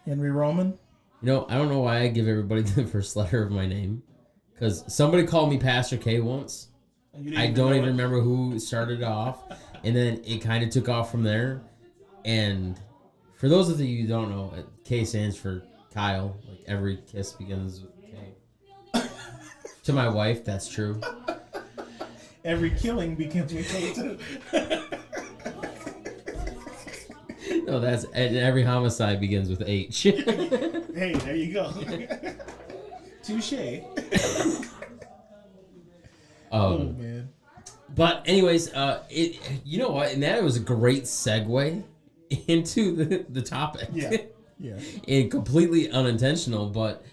Henry Roman? You know, I don't know why I give everybody the first letter of my name. Because somebody called me Pastor K once. I don't even remember who started it off. And then it kind of took off from there. And for those of you who don't know, K stands for Kyle. Like every kiss begins with K. To my wife, that's true. Every killing begins with K too. No, and every homicide begins with H. Hey, there you go. Touche. Oh man. But anyways, you know what? And that was a great segue into the topic. Yeah. Yeah. And completely unintentional, but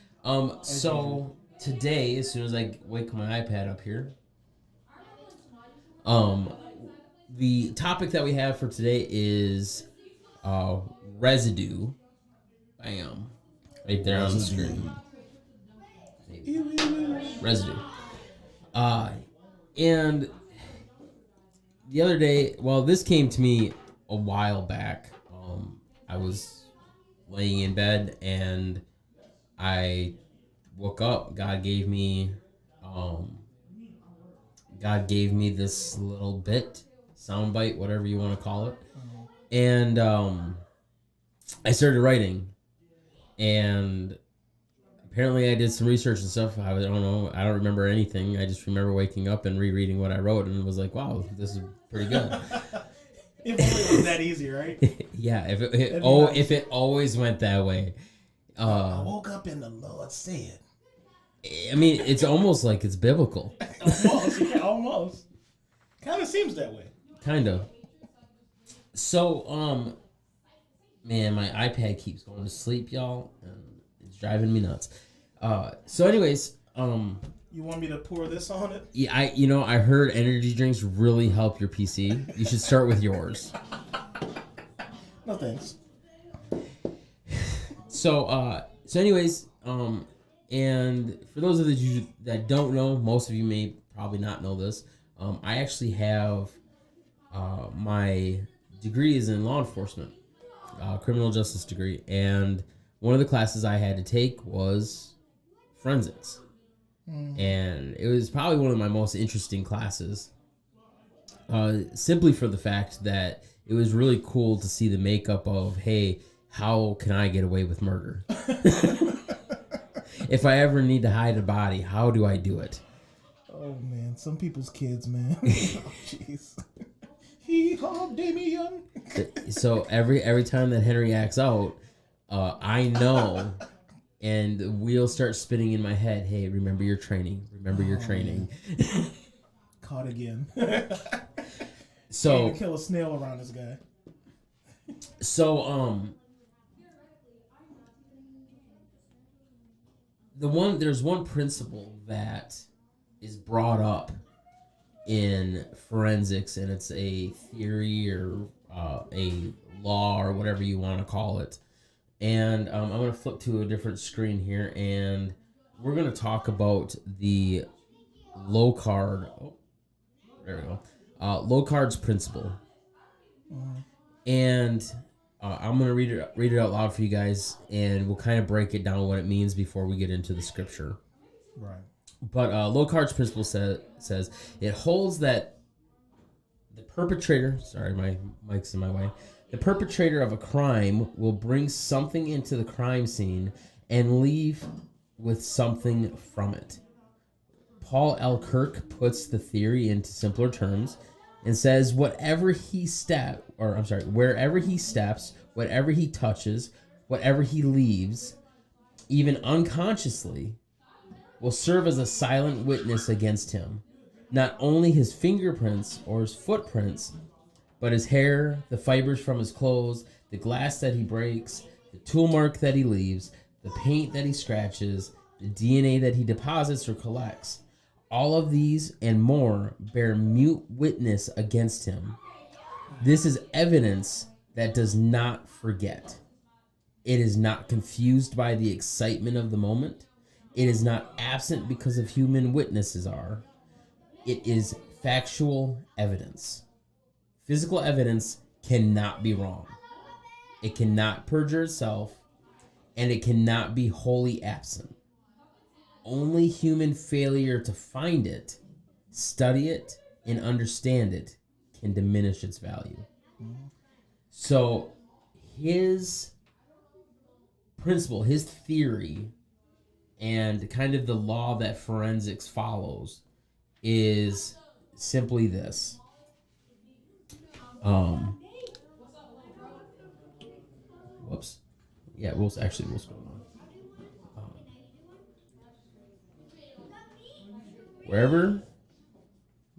so today, as soon as I wake my iPad up here, the topic that we have for today is residue. Bam. Right there on the screen. Residue. And the other day, well, this came to me a while back. I was laying in bed and I woke up. God gave me this little bit, soundbite, whatever you want to call it. And I started writing. And apparently I did some research and stuff. I don't know. I don't remember anything. I just remember waking up and rereading what I wrote and was like, wow, this is pretty good. If only it was that easy, right? Yeah, if it always went that way. I woke up and the Lord said. I mean, it's almost like it's biblical. Almost, yeah, almost. Kind of seems that way. Kind of. So, man, my iPad keeps going to sleep, y'all, and it's driving me nuts. So anyways, you want me to pour this on it? Yeah, I heard energy drinks really help your PC. You should start with yours. No thanks. So anyways, and for those of you that don't know, most of you may probably not know this. I actually have my degree is in law enforcement, criminal justice degree, and one of the classes I had to take was forensics. And it was probably one of my most interesting classes, simply for the fact that it was really cool to see the makeup of, hey, how can I get away with murder? If I ever need to hide a body, how do I do it? Oh, man. Some people's kids, man. Oh, jeez. Hee-haw, Damien. So every time that Henry acts out, I know... And the wheels start spinning in my head. Hey, remember your training. Remember your training. Caught again. So can't kill a snail around this guy. So there's one principle that is brought up in forensics, and it's a theory or a law or whatever you want to call it. And I'm going to flip to a different screen here, and we're going to talk about the Locard. Oh, there we go. Locard's principle. And I'm going to read it out loud for you guys, and we'll kind of break it down what it means before we get into the scripture. Right. But Locard's principle says it holds that the perpetrator. Sorry, my mic's in my way. The perpetrator of a crime will bring something into the crime scene and leave with something from it. Paul L. Kirk puts the theory into simpler terms and says wherever he steps, whatever he touches, whatever he leaves, even unconsciously, will serve as a silent witness against him. Not only his fingerprints or his footprints, but his hair, the fibers from his clothes, the glass that he breaks, the tool mark that he leaves, the paint that he scratches, the DNA that he deposits or collects. All of these and more bear mute witness against him. This is evidence that does not forget. It is not confused by the excitement of the moment. It is not absent because of human witnesses are. It is factual evidence. Physical evidence cannot be wrong. It cannot perjure itself. and it cannot be wholly absent. Only human failure to find it, study it, and understand it can diminish its value. So his principle, his theory, and kind of the law that forensics follows is simply this. Whoops. Yeah, we'll scroll on. Wherever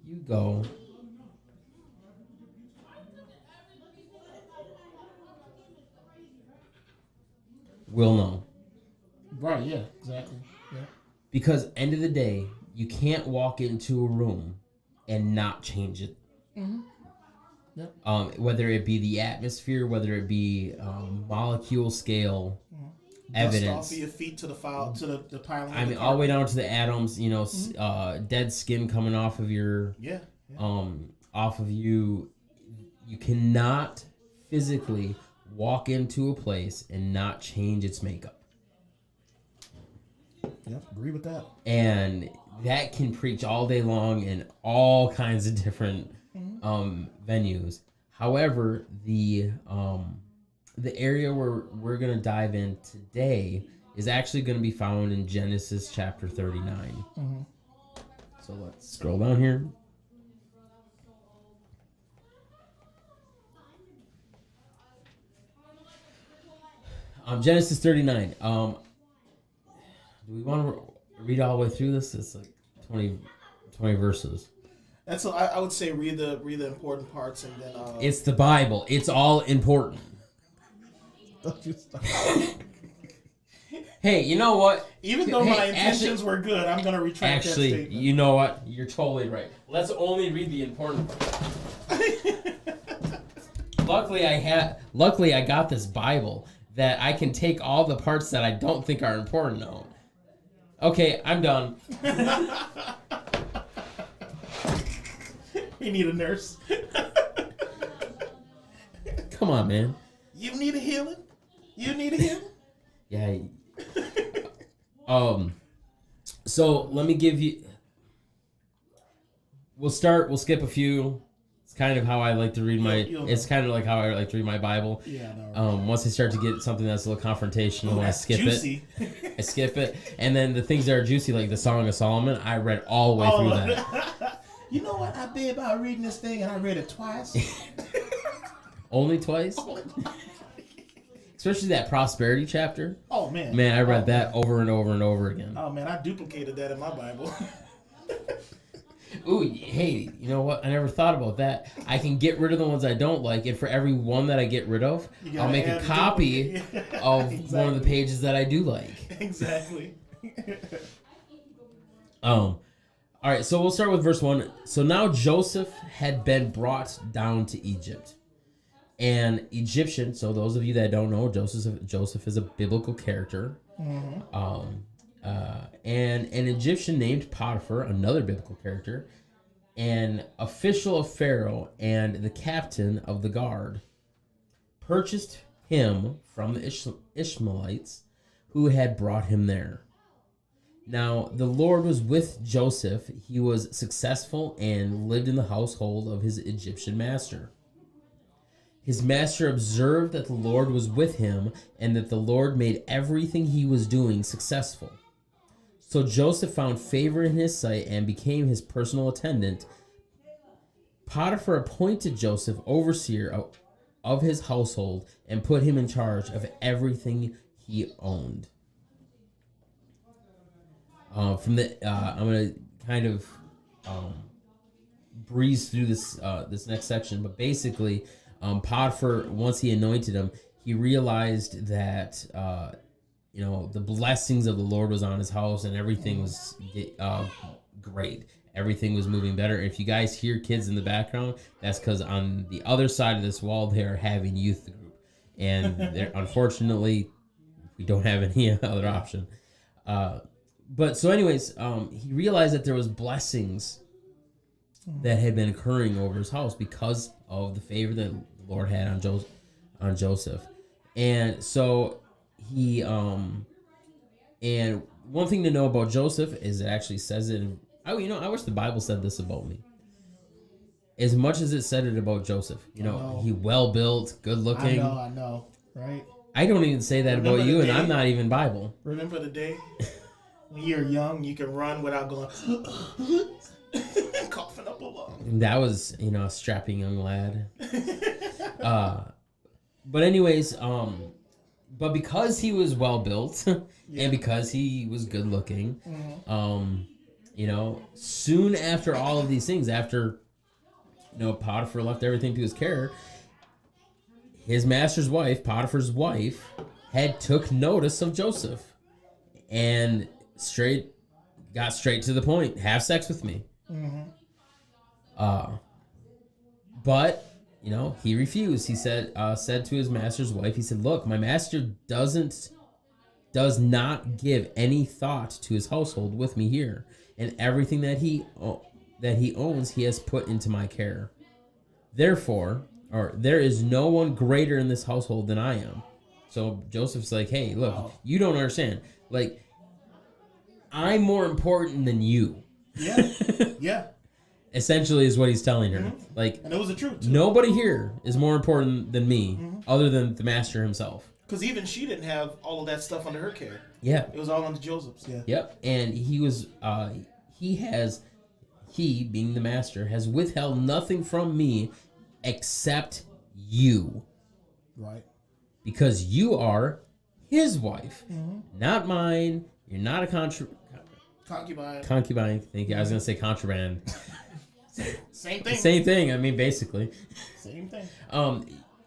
you go, we'll know. Right, yeah, exactly. Yeah. Because end of the day, you can't walk into a room and not change it. Mm-hmm. Yep. Whether it be the atmosphere, whether it be molecule scale evidence. Dust off of your feet to the piling. I mean, all the way down to the atoms. You know, dead skin coming off of your off of you. You cannot physically walk into a place and not change its makeup. Yep, agree with that. And that can preach all day long in all kinds of different venues. However, the area where we're going to dive in today is actually going to be found in Genesis chapter 39. Mm-hmm. So let's scroll down here. Genesis 39. Do we want to read all the way through this? It's like 20 verses. That's I would say read the important parts and then. It's the Bible. It's all important. Don't you stop. Hey, you know what? Even though my intentions were good, I'm gonna retract that statement. Actually, you know what? You're totally right. Let's only read the important parts. Luckily, I got this Bible that I can take all the parts that I don't think are important out. Okay, I'm done. We need a nurse. Come on, man. You need a healing? You need a healing? Yeah. So let me give you. We'll skip a few. It's kind of how I like to read my. It's kind of like how I like to read my Bible. Yeah. No, right. Once I start to get something that's a little confrontational, I skip juicy. it. I skip it, and then the things that are juicy, like the Song of Solomon, I read all the way through that. You know what? I bet about reading this thing, and I read it twice. Only twice. Especially that prosperity chapter. Oh man. Man, I read that over and over and over again. Oh man, I duplicated that in my Bible. Ooh, hey, you know what? I never thought about that. I can get rid of the ones I don't like, and for every one that I get rid of, I'll make a copy of one of the pages that I do like. Exactly. All right, so we'll start with verse 1. So now Joseph had been brought down to Egypt. And Egyptian, so those of you that don't know, Joseph is a biblical character. Mm-hmm. And an Egyptian named Potiphar, another biblical character, an official of Pharaoh and the captain of the guard, purchased him from the Ishmaelites who had brought him there. Now, the Lord was with Joseph. He was successful and lived in the household of his Egyptian master. His master observed that the Lord was with him and that the Lord made everything he was doing successful. So Joseph found favor in his sight and became his personal attendant. Potiphar appointed Joseph overseer of his household and put him in charge of everything he owned. I'm going to kind of breeze through this next section, but basically, Potiphar, once he anointed him, he realized that the blessings of the Lord was on his house and everything was great. Everything was moving better. And if you guys hear kids in the background, that's because on the other side of this wall, they are having youth group. And unfortunately, we don't have any other option. But so anyways, he realized that there was blessings that had been occurring over his house because of the favor that the Lord had on Joseph. And so And one thing to know about Joseph is it actually says it in, I wish the Bible said this about me. As much as it said it about Joseph, he well built, good looking. I know, right? I don't even say that about you, and I'm not even Bible. Remember the day when you're young, you can run without going coughing up a lung. That was, a strapping young lad. But anyways, but because he was well built and because he was good looking, soon after all of these things, after Potiphar left everything to his care, his master's wife, Potiphar's wife, had took notice of Joseph and got straight to the point. Have sex with me. But he refused. He said to his master's wife, he said, "Look, my master does not give any thought to his household with me here, and everything that he owns, he has put into my care. Therefore, there is no one greater in this household than I am." So Joseph's like, "Hey, look, you don't understand. Like, I'm more important than you." Yeah, yeah. Essentially is what he's telling her. Like, and it was the truth, too. Nobody here is more important than me, other than the master himself. Because even she didn't have all of that stuff under her care. Yeah. It was all under Joseph's, yeah. Yep. And he being the master, has withheld nothing from me except you. Right. Because you are his wife, not mine. You're not a concubine. Thank you. I was going to say contraband. Same thing. Same thing. I mean, basically. Same thing.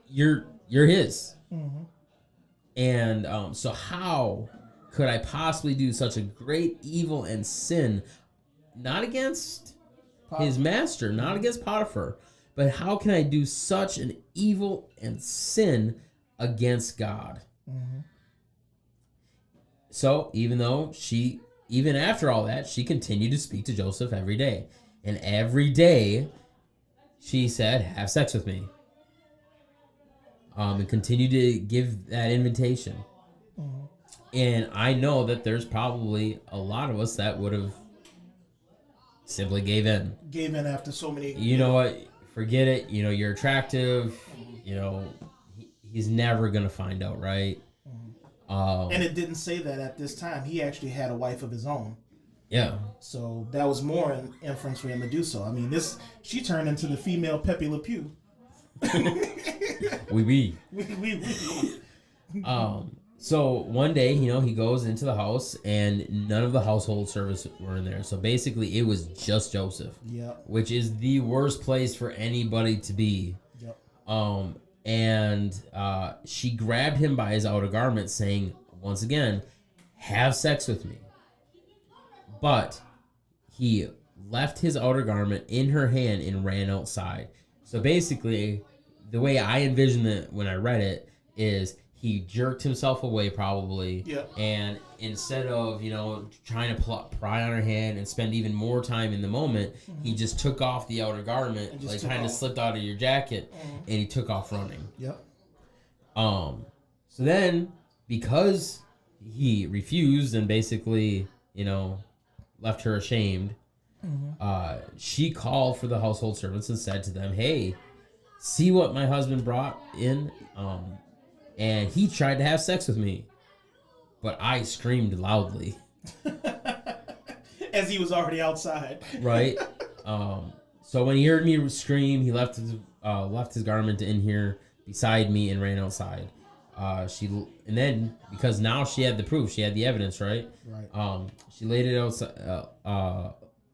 You're his. And so how could I possibly do such a great evil and sin, not against his master, not against Potiphar, but how can I do such an evil and sin against God? So even after all that, she continued to speak to Joseph every day. And every day she said, "Have sex with me." And continued to give that invitation. And I know that there's probably a lot of us that would have simply gave in. Gave in after so many... You know what? Forget it. You're attractive. He's never going to find out, right? And it didn't say that at this time. He actually had a wife of his own. Yeah. So that was more an inference for him to do so. I mean, she turned into the female Pepe Le Pew. Oui. We. So one day, he goes into the house and none of the household servants were in there. So basically it was just Joseph. Yeah. Which is the worst place for anybody to be. Yep. And she grabbed him by his outer garment, saying, once again, "Have sex with me." But he left his outer garment in her hand and ran outside. So basically, the way I envisioned it when I read it is he jerked himself away probably. Yeah. And instead of, trying to pry on her hand and spend even more time in the moment, he just took off the outer garment, like kind of slipped out of your jacket, and he took off running. Yep. So then, because he refused and basically, left her ashamed, she called for the household servants and said to them, "Hey, see what my husband brought in? And he tried to have sex with me, but I screamed loudly." As he was already outside. Right. So when he heard me scream, he left his garment in here beside me and ran outside. And then, because now she had the proof, she had the evidence, right? Right. She laid it outside,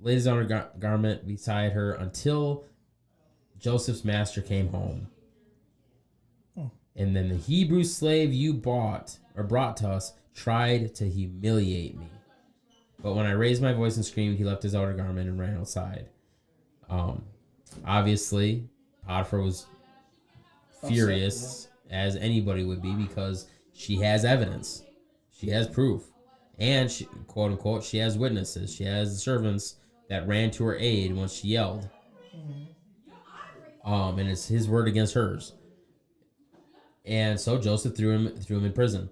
laid his on her garment beside her until Joseph's master came home. And then the Hebrew slave you brought to us tried to humiliate me. But when I raised my voice and screamed, he left his outer garment and ran outside. Obviously, Potiphar was furious, as anybody would be, because she has evidence. She has proof. And, she, quote unquote, she has witnesses. She has servants that ran to her aid when she yelled. And it's his word against hers. And so Joseph threw him in prison.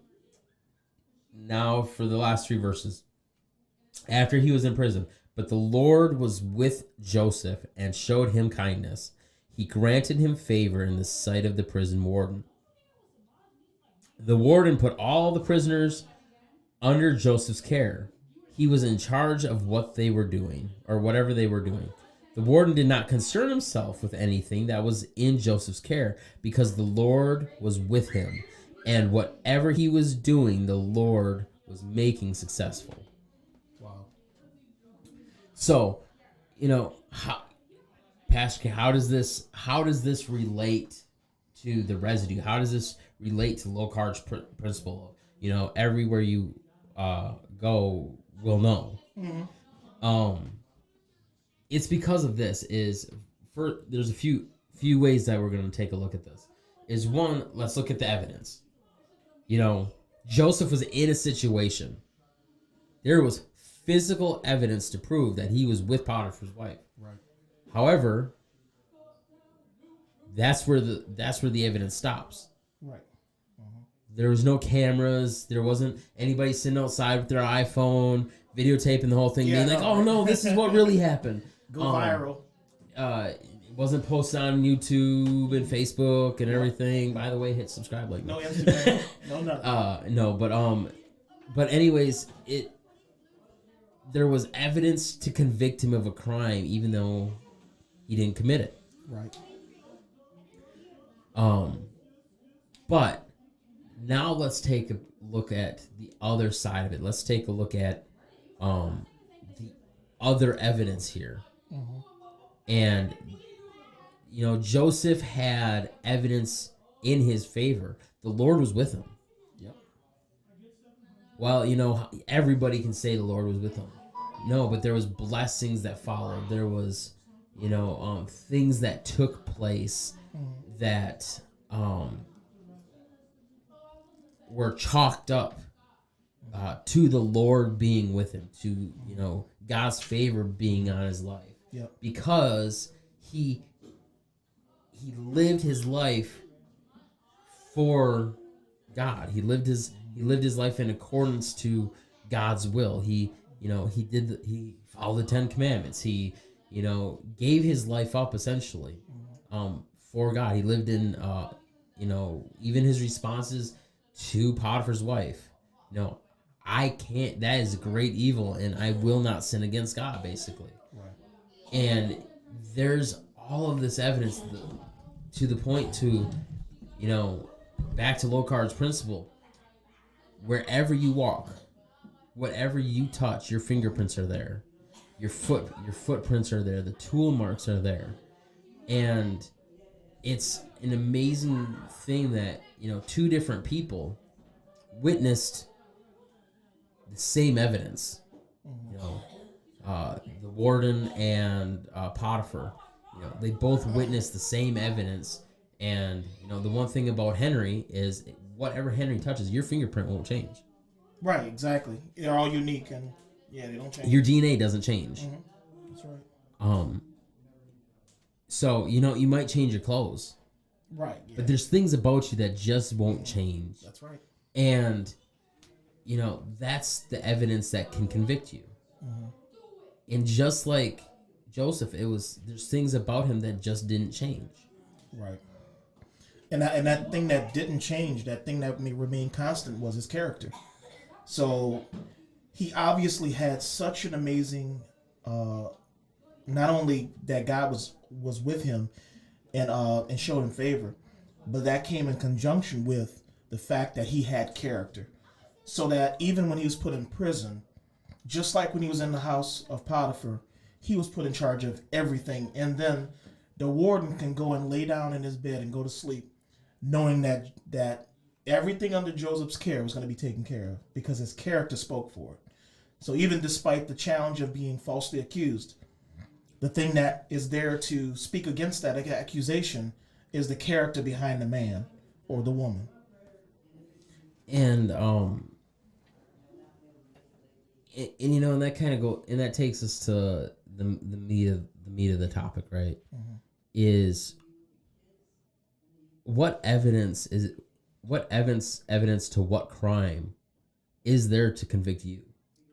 now for the last 3 verses. After he was in prison, but the Lord was with Joseph and showed him kindness. He granted him favor in the sight of the prison warden. The warden put all the prisoners under Joseph's care. He was in charge of what they were doing, or whatever they were doing. The warden did not concern himself with anything that was in Joseph's care, because the Lord was with him, and whatever he was doing, the Lord was making successful. Wow. So, Pastor, how does this relate to the residue? How does this relate to Locar's principle? Everywhere you go, will know. Mm-hmm. It's because of this. There's a few ways that we're going to take a look at this. Is one, let's look at the evidence. Joseph was in a situation. There was physical evidence to prove that he was with Potiphar's wife. Right. However, that's where the evidence stops. Right. There was no cameras. There wasn't anybody sitting outside with their iPhone videotaping the whole thing, being like, "Oh no, this is what really happened." Go viral. It wasn't posted on YouTube and Facebook and everything. By the way, hit subscribe, like no Instagram, no nothing. But anyways, there was evidence to convict him of a crime, even though he didn't commit it. Right. But now let's take a look at the other side of it. Let's take a look at the other evidence here. Mm-hmm. And Joseph had evidence in his favor. The Lord was with him. Yep. Well, everybody can say the Lord was with him. No, but there was blessings that followed. There was, things that took place that were chalked up to the Lord being with him, to God's favor being on his life. Yep. Because he lived his life for God. He lived his life in accordance to God's will. He followed the 10 Commandments. He gave his life up essentially for God. He lived in even his responses to Potiphar's wife. I can't. That is great evil, and I will not sin against God. Basically. Right. And there's all of this evidence to the point to, back to Locar's principle. Wherever you walk, whatever you touch, your fingerprints are there. Your footprints are there. The tool marks are there. And it's an amazing thing that, 2 different people witnessed the same evidence. The warden and Potiphar, they both witnessed the same evidence. And the one thing about Henry is whatever Henry touches, your fingerprint won't change. Right, exactly. They're all unique, and they don't change. Your DNA doesn't change. Mm-hmm. That's right. So you might change your clothes. Right. Yeah. But there's things about you that just won't change. That's right. And that's the evidence that can convict you. Mm-hmm. And just like Joseph, there's things about him that just didn't change. Right. And that thing that didn't change, that thing that remained constant, was his character. So he obviously had such an amazing, not only that God was with him and showed him favor, but that came in conjunction with the fact that he had character. So that even when he was put in prison, just like when he was in the house of Potiphar, he was put in charge of everything. And then the warden can go and lay down in his bed and go to sleep, knowing that everything under Joseph's care was going to be taken care of because his character spoke for it. So even despite the challenge of being falsely accused, the thing that is there to speak against that accusation is the character behind the man or the woman. And and that kind of that takes us to the meat of the topic, right? Mm-hmm. Is what evidence to what crime is there to convict you.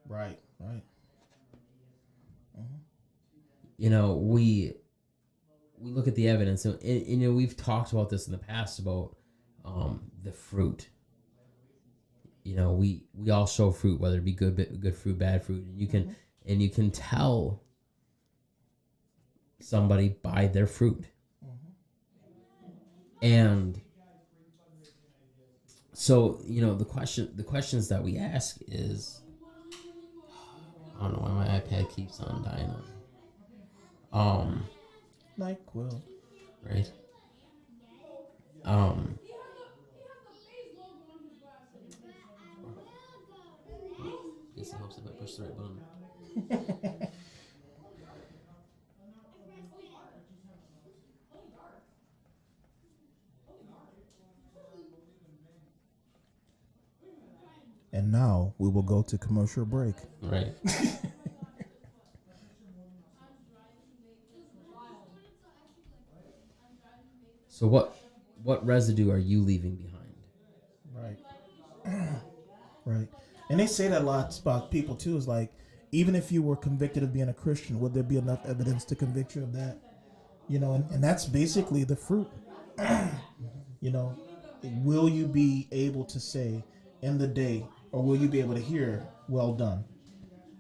Right. You know, we look at the evidence, and you know, we've talked about this in the past about the fruit. You know, we all show fruit, whether it be good fruit, bad fruit, and you can tell somebody by their fruit. And so, you know, the questions that we ask is, I don't know why my iPad keeps on dying on. NyQuil. Right. Guess it helps if I push the right button. And now we will go to commercial break. Right. So what residue are you leaving behind? Right. Right. And they say that a lot about people too, is like, even if you were convicted of being a Christian, would there be enough evidence to convict you of that? You know, and that's basically the fruit. You know, will you be able to say in the day, or will you be able to hear, well done?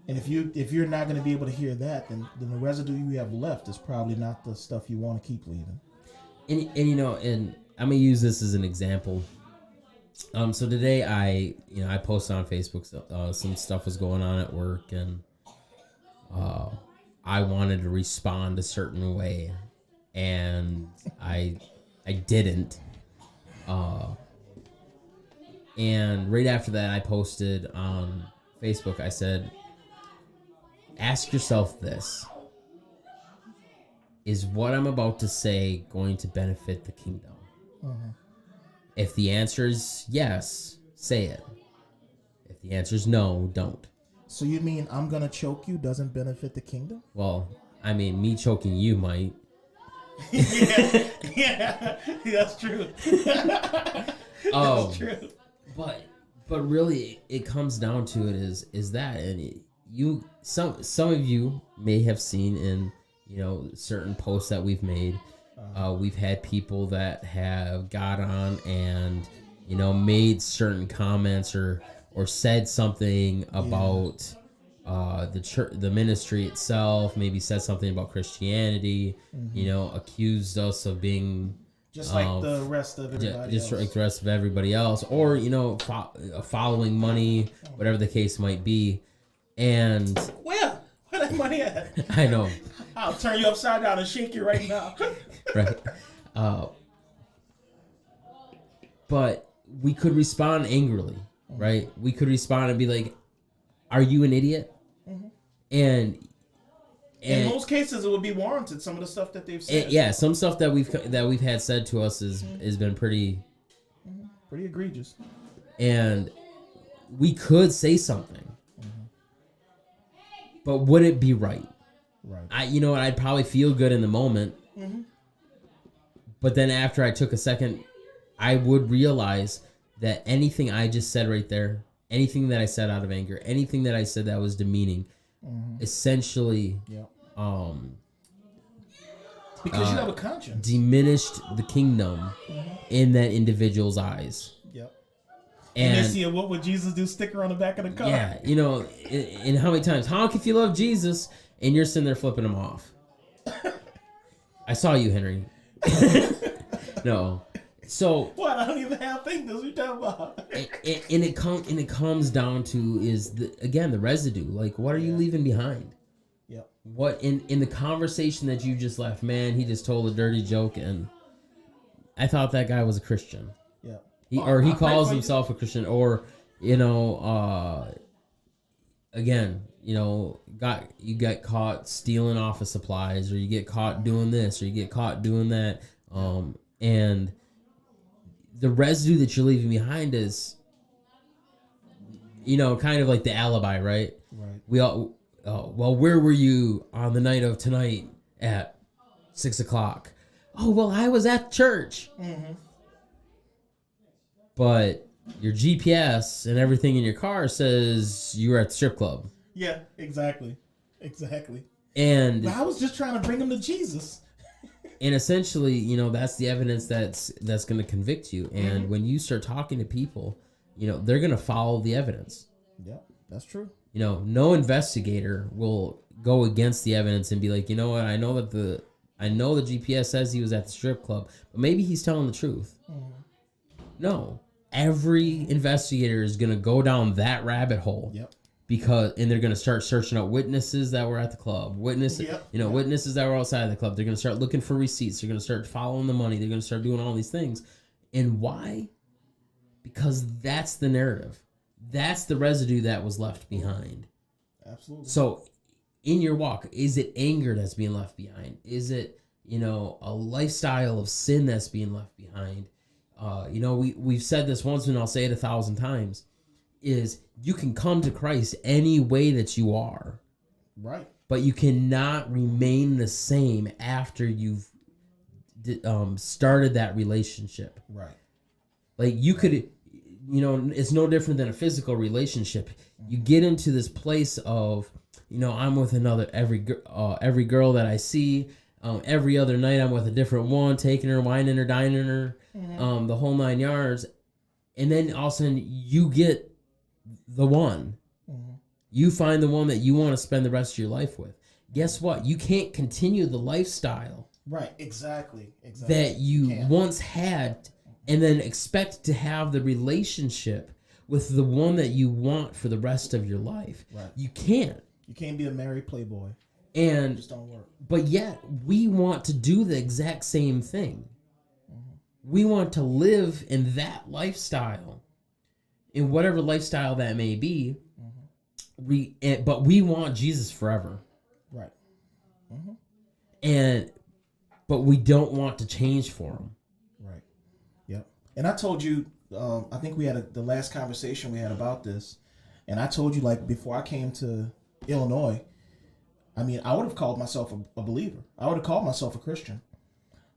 And if you're not going to be able to hear that, then the residue you have left is probably not the stuff you want to keep leaving. And you know, and I'm gonna use this as an example. So today I posted on Facebook, some stuff was going on at work, and I wanted to respond a certain way, and I didn't. And right after that, I posted on Facebook. I said, ask yourself this. Is what I'm about to say going to benefit the kingdom? If the answer is yes, say it. If the answer is no, don't. So you mean I'm going to choke you doesn't benefit the kingdom? Well, I mean, me choking you might. yeah, that's true. That's true. But really, it comes down to it is that, and some of you may have seen in, you know, certain posts that we've made. We've had people that have got on and, you know, made certain comments or said something about the church, the ministry itself. Maybe said something about Christianity. You know, accused us of being just like the rest of everybody just else. like the rest of everybody else, or, you know, following money, whatever the case might be. And where that money at? I know. I'll turn you upside down and shake you right now. Right. But we could respond angrily, right? We could respond and be like, are you an idiot? And in most cases, it would be warranted. Some of the stuff that they've said. Yeah, some stuff that we've had said to us has been pretty egregious. And we could say something. But would it be right? Right. You know what? I'd probably feel good in the moment. But then after I took a second, I would realize that anything I just said right there, anything that I said out of anger, anything that I said that was demeaning, essentially, because you have a conscience, diminished the kingdom in that individual's eyes. And they see a "What would Jesus do" sticker on the back of the car. Yeah, you know, and how many times, honk if you love Jesus, and you're sitting there flipping them off. I saw you, Henry. No. So what? I don't even have things you're talking about. and it comes down to is the residue. Like, what are you leaving behind? Yep. What in the conversation that you just left, man, he just told a dirty joke, and I thought that guy was a Christian. Yeah. He calls himself a Christian, or, you know, again, you know, you get caught stealing off of supplies, or you get caught doing this, or you get caught doing that, and the residue that you're leaving behind is, you know, kind of like the alibi, right? Right. We all, well, where were you on the night of tonight at 6:00? Oh, well, I was at church. But your GPS and everything in your car says you were at the strip club. Yeah, exactly. And But I was just trying to bring him to Jesus. And essentially, that's the evidence that's going to convict you. And when you start talking to people, they're going to follow the evidence. Yeah, that's true. No investigator will go against the evidence and be like, you know what, I know the GPS says he was at the strip club, but maybe he's telling the truth. No, every investigator is going to go down that rabbit hole. Yep. And they're going to start searching out witnesses that were at the club, witnesses that were outside of the club. They're going to start looking for receipts. They're going to start following the money. They're going to start doing all these things. And why? Because that's the narrative. That's the residue that was left behind. Absolutely. So in your walk, is it anger that's being left behind? Is it, a lifestyle of sin that's being left behind? We've said this once and I'll say it 1,000 times, is you can come to Christ any way that you are. Right. But you cannot remain the same after you've started that relationship. Right. Like you could, it's no different than a physical relationship. You get into this place of, I'm with every girl that I see. Every other night I'm with a different one, taking her, whining her, dining her, the whole 9 yards. And then all of a sudden you get the one. You find the one that you want to spend the rest of your life with. Guess what? You can't continue the lifestyle. Right, exactly. That you once had and then expect to have the relationship with the one that you want for the rest of your life. Right. You can't. You can't be a married playboy. And it just don't work. But yet we want to do the exact same thing. We want to live in that lifestyle, in whatever lifestyle that may be. But we want Jesus forever. Right. But we don't want to change for him. Right. Yep. And I told you, I think we had the last conversation we had about this, and I told you, like, before I came to Illinois, I mean, I would have called myself a believer. I would have called myself a Christian.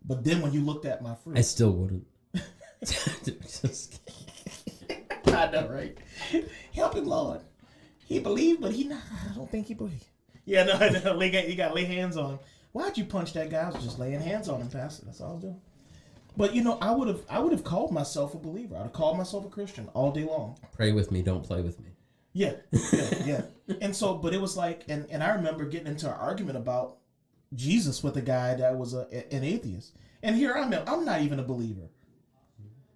But then when you looked at my fruit, I still wouldn't. I know, right? Help him, Lord. He believed, but I don't think he believed. Yeah, no, you got to lay hands on him. Why'd you punch that guy? I was just laying hands on him, Pastor. That's all I was doing. But I would have called myself a believer. I'd have called myself a Christian all day long. Pray with me, don't play with me. Yeah. And so, but it was like, and I remember getting into an argument about Jesus with a guy that was an atheist. And here I'm not even a believer.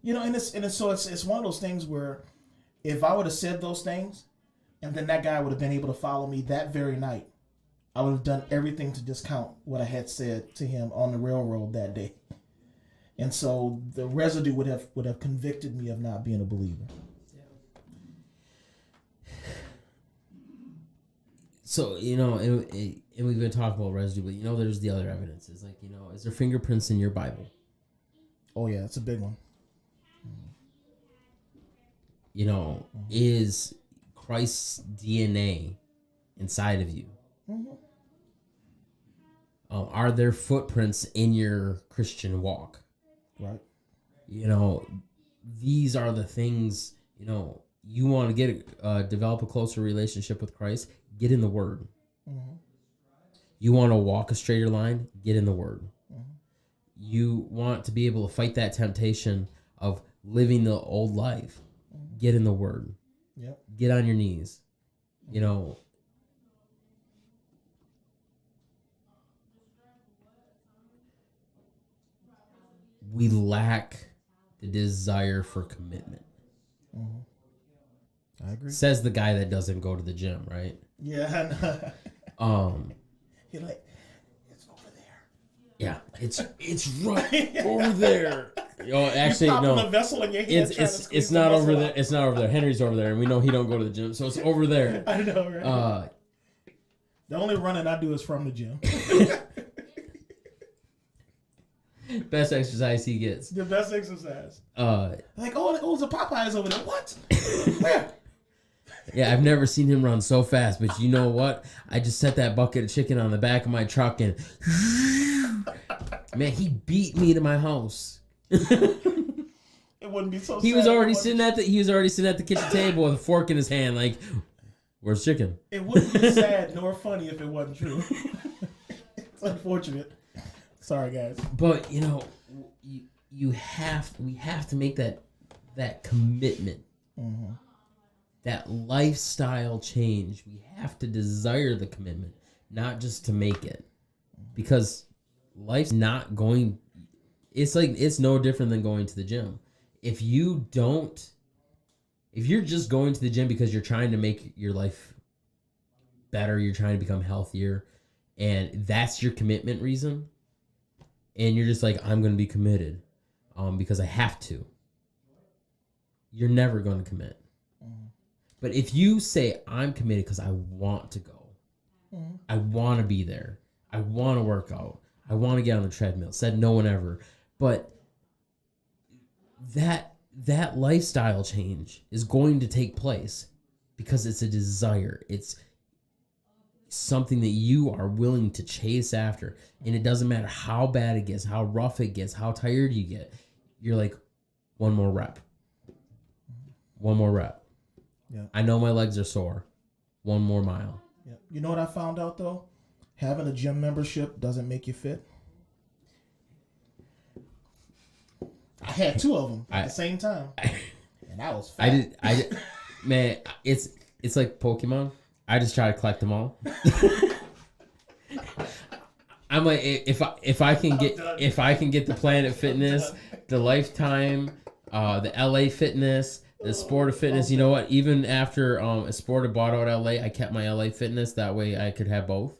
And it's one of those things where if I would have said those things, and then that guy would have been able to follow me that very night, I would have done everything to discount what I had said to him on the railroad that day. And so the residue would have convicted me of not being a believer. So, and we've been talking about residue, but there's the other evidences. Like, is there fingerprints in your Bible? Oh yeah, it's a big one. Is Christ's DNA inside of you? Are there footprints in your Christian walk? Right. These are the things, you want to develop a closer relationship with Christ, get in the Word. You want to walk a straighter line, get in the Word. You want to be able to fight that temptation of living the old life, get in the Word. Yep. Get on your knees. We lack the desire for commitment. I agree. Says the guy that doesn't go to the gym, right? Yeah, I know. You're like, it's over there. Yeah, it's right over there. Actually, no. No. A vessel in your hand it's not over there. It's not over there. Henry's over there, and we know he don't go to the gym, so it's over there. I know, right? The only running I do is from the gym. Best exercise he gets. The best exercise. Like, it's a Popeyes over there. What? Where? Yeah, I've never seen him run so fast, but you know what? I just set that bucket of chicken on the back of my truck and man, he beat me to my house. It wouldn't be so. He was already sitting at the kitchen table with a fork in his hand, like, "Where's chicken?" It wouldn't be sad nor funny if it wasn't true. It's unfortunate. Sorry, guys. But we have to make that commitment, that lifestyle change. We have to desire the commitment, not just to make it, because life's not going. It's no different than going to the gym. If you're just going to the gym because you're trying to make your life better, you're trying to become healthier, and that's your commitment reason, and you're just like, I'm going to be committed because I have to, you're never going to commit. But if you say, I'm committed because I want to go, I want to be there, I want to work out, I want to get on the treadmill, said no one ever, but that lifestyle change is going to take place because it's a desire. It's something that you are willing to chase after. And it doesn't matter how bad it gets, how rough it gets, how tired you get. You're like, one more rep. One more rep. Yeah. I know my legs are sore. One more mile. Yeah. You know what I found out, though? Having a gym membership doesn't make you fit. I had 2 of them at the same time, and I was fat. I did, man. It's like Pokemon. I just try to collect them all. I'm like, if I can get the Planet Fitness, the Lifetime, the LA Fitness, the Sport of Fitness. You know what? Even after a Sport had bought out LA, I kept my LA Fitness. That way I could have both.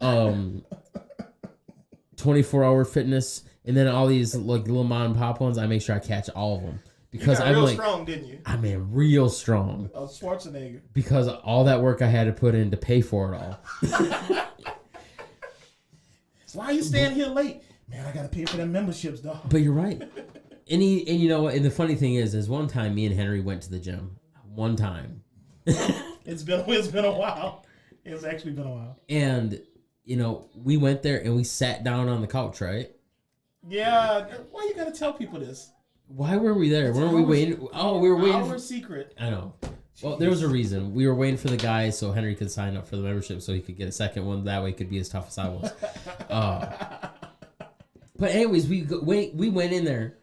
24-hour fitness. And then all these like little mom and pop ones, I make sure I catch all of them because I'm like strong, didn't you? I mean, real strong. Schwarzenegger. Because all that work I had to put in to pay for it all. Why are you staying here late? Man, I gotta pay for them memberships, though. But you're right. And you know what? And the funny thing is one time me and Henry went to the gym. One time. It's been a while. It's actually been a while. And we went there and we sat down on the couch, right? Yeah, why you gotta tell people this? Why were we there? Weren't we waiting? Oh, we were waiting. Our secret. I know. Well, there was a reason. We were waiting for the guy so Henry could sign up for the membership so he could get a second one. That way he could be as tough as I was. But anyways, we went in there,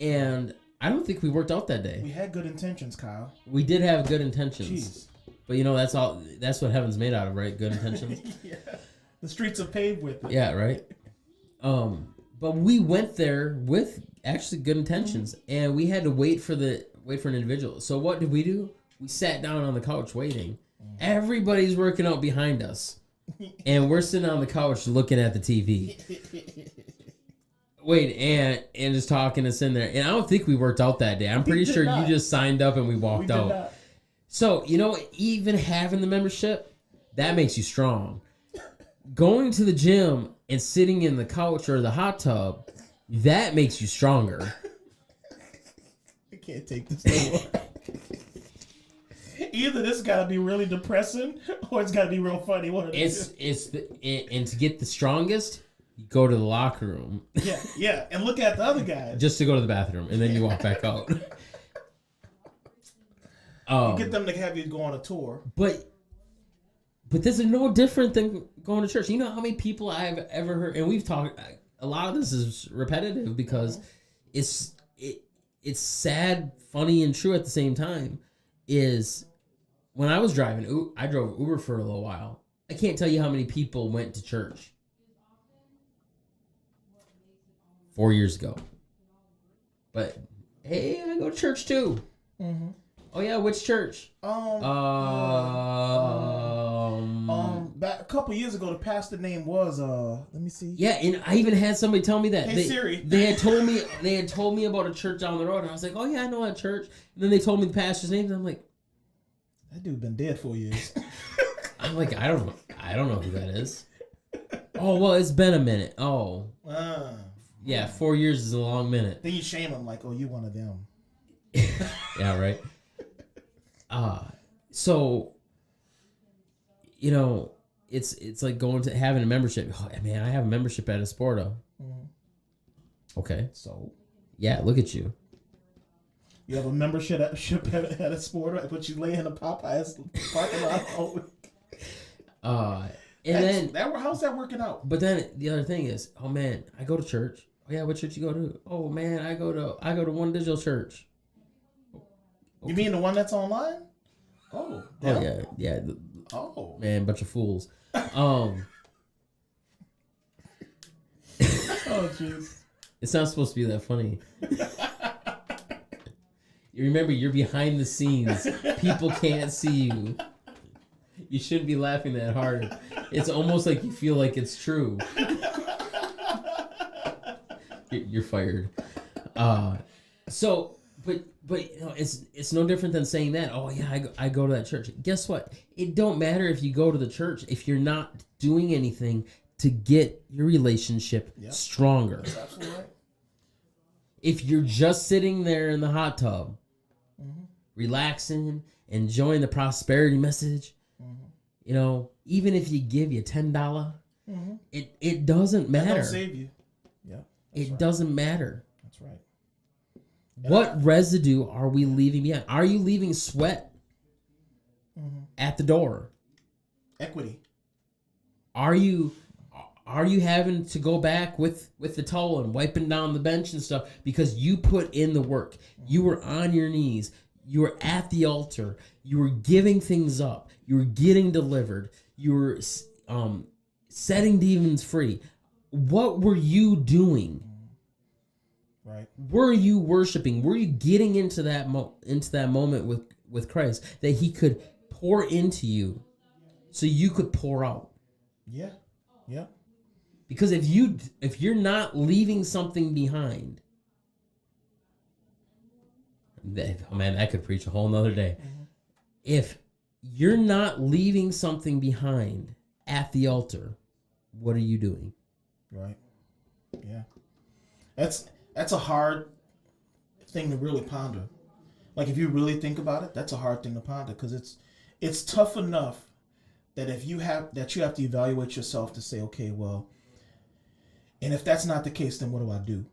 and I don't think we worked out that day. We had good intentions, Kyle. We did have good intentions. Jeez. But that's what heaven's made out of, right? Good intentions. Yeah. The streets are paved with it. Yeah, right? But we went there with actually good intentions, and we had to wait for an individual. So what did we do? We sat down on the couch waiting. Everybody's working out behind us, and we're sitting on the couch looking at the TV. Wait, and just talking us in there. And I don't think we worked out that day. I'm pretty sure you just signed up and we walked out. Not. So, even having the membership, that makes you strong. Going to the gym and sitting in the couch or the hot tub, that makes you stronger. I can't take this anymore. Either this got to be really depressing or it's got to be real funny. And to get the strongest, you go to the locker room. Yeah, and look at the other guys. Just to go to the bathroom, and then you walk back out. You get them to have you go on a tour. But this is no different than going to church. You know how many people I've ever heard, and we've talked, a lot of this is repetitive because it's sad, funny, and true at the same time, is when I was driving, I drove Uber for a little while. I can't tell you how many people went to church 4 years ago. But, hey, I go to church too. Mm-hmm. Oh yeah, which church? Back a couple years ago, the pastor name was let me see. Yeah, and I even had somebody tell me that. Hey Siri. They had told me about a church down the road, and I was like, oh yeah, I know that church. And then they told me the pastor's name, and I'm like, that dude been dead 4 years. I'm like, I don't know who that is. Oh well, it's been a minute. Oh. Yeah, 4 years is a long minute. Then you shame him like, oh, you one of them. Yeah, right. So, it's like going to having a membership. Oh, man, I have a membership at Esporta. Mm-hmm. Okay. So? Yeah, look at you. You have a membership at a sport, but you lay in a Popeyes parking lot all week. How's that working out? But then the other thing is, oh man, I go to church. Oh yeah, what church you go to? Oh man, I go to one digital church. Okay. You mean the one that's online? Oh, yeah. Oh man, bunch of fools. Oh jeez. It's not supposed to be that funny. You remember, you're behind the scenes. People can't see you. You shouldn't be laughing that hard. It's almost like you feel like it's true. You're fired. But you know, it's no different than saying that. Oh yeah, I go to that church. Guess what? It don't matter if you go to the church if you're not doing anything to get your relationship stronger. That's absolutely right. If you're just sitting there in the hot tub, relaxing, enjoying the prosperity message, you know, even if you give you $10, it doesn't matter. That don't save you. Yeah, it doesn't matter. That's right. What residue are we leaving behind? Are you leaving sweat at the door? Equity. Are you having to go back with the towel and wiping down the bench and stuff because you put in the work? You were on your knees. You were at the altar. You were giving things up. You were getting delivered. You were setting demons free. What were you doing? Right. Were you worshiping? Were you getting into that moment with Christ that He could pour into you, so you could pour out? Yeah. Yeah. Because if you're not leaving something behind, oh man, I could preach a whole nother day. If you're not leaving something behind at the altar, what are you doing? Right. Yeah. That's a hard thing to really ponder. Like, if you really think about it, that's a hard thing to ponder, because it's tough enough that you have to evaluate yourself to say, okay, well, and if that's not the case, then what do I do?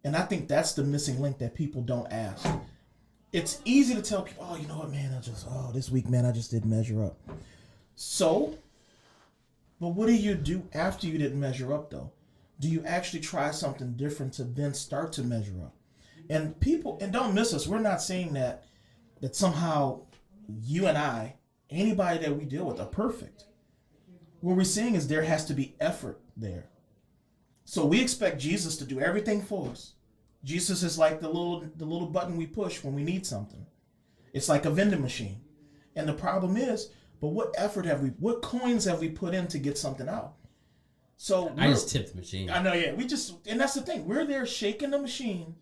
And I think that's the missing link that people don't ask. It's easy to tell people, oh, you know what, man, this week, man, I just didn't measure up. So, but what do you do after you didn't measure up, though? Do you actually try something different to then start to measure up? And don't miss us, we're not saying that somehow you and I, anybody that we deal with, are perfect. What we're saying is there has to be effort there. So we expect Jesus to do everything for us. Jesus is like the little button we push when we need something. It's like a vending machine. And the problem is, but what what coins have we put in to get something out? So I just tipped the machine. I know, yeah. And that's the thing. We're there shaking the machine.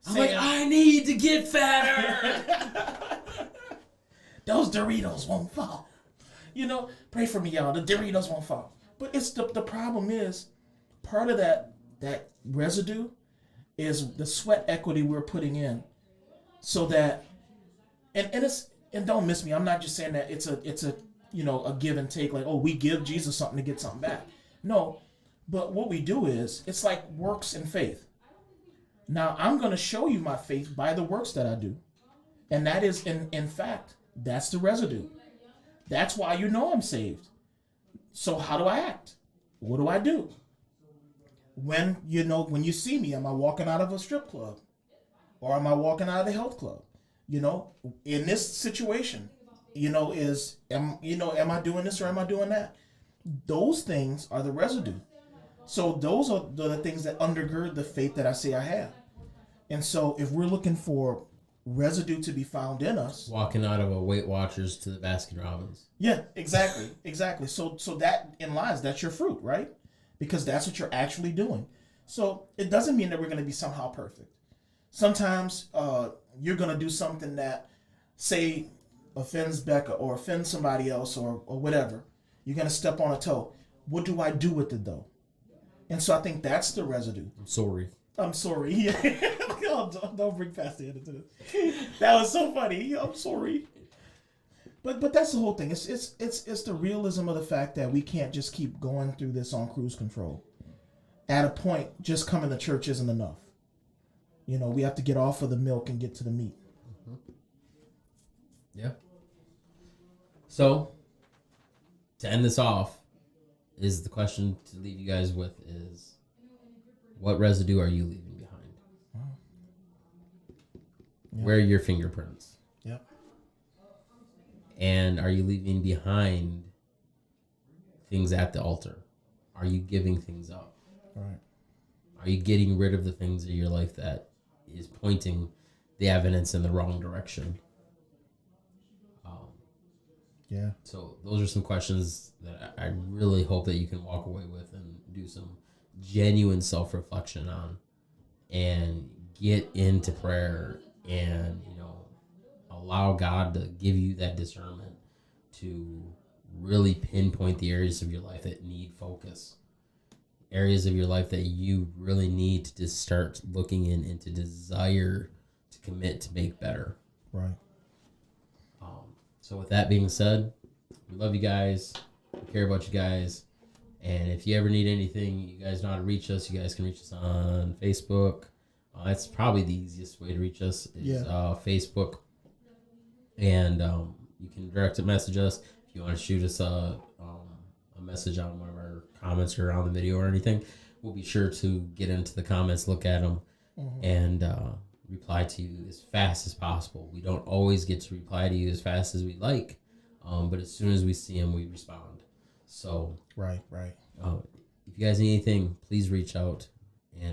I'm like, I need to get fatter. Those Doritos won't fall. You know, pray for me, y'all. The Doritos won't fall. But it's the problem is, part of that residue is the sweat equity we're putting in, so that, and don't miss me, I'm not just saying that it's a a give and take, like, oh, we give Jesus something to get something back. No, but what we do is, it's like works and faith. Now, I'm going to show you my faith by the works that I do. And that is, in fact, that's the residue. That's why you know I'm saved. So how do I act? What do I do? When you see me, am I walking out of a strip club? Or am I walking out of the health club? In this situation, am I doing this or am I doing that? Those things are the residue. So those are the things that undergird the faith that I say I have. And so if we're looking for residue to be found in us, walking out of a Weight Watchers to the Baskin Robbins. Yeah, exactly. So that in lies, that's your fruit, right? Because that's what you're actually doing. So it doesn't mean that we're going to be somehow perfect. Sometimes you're going to do something that, say, offends Becca or offends somebody else or whatever. You're going to step on a toe. What do I do with it, though? And so I think that's the residue. I'm sorry. Yeah. Don't bring Pastor into this. That was so funny. I'm sorry. But that's the whole thing. It's the realism of the fact that we can't just keep going through this on cruise control. At a point, just coming to church isn't enough. We have to get off of the milk and get to the meat. Yeah. So, to end this off, is the question to leave you guys with is, what residue are you leaving behind? Yeah. Where are your fingerprints? Yep. And are you leaving behind things at the altar? Are you giving things up? Right. Are you getting rid of the things in your life that is pointing the evidence in the wrong direction? Yeah. So those are some questions that I really hope that you can walk away with and do some genuine self-reflection on, and get into prayer, and allow God to give you that discernment to really pinpoint the areas of your life that need focus, areas of your life that you really need to just start looking in and to desire to commit to make better. Right. So with that being said, we love you guys. We care about you guys. And if you ever need anything, you guys know how to reach us. You guys can reach us on Facebook. That's probably the easiest way to reach us is Facebook. And you can direct message us if you want to shoot us a message on one of our comments or on the video or anything. We'll be sure to get into the comments, look at them, and reply to you as fast as possible. We don't always get to reply to you as fast as we'd like, but as soon as we see them, we respond. So right. if you guys need anything, please reach out.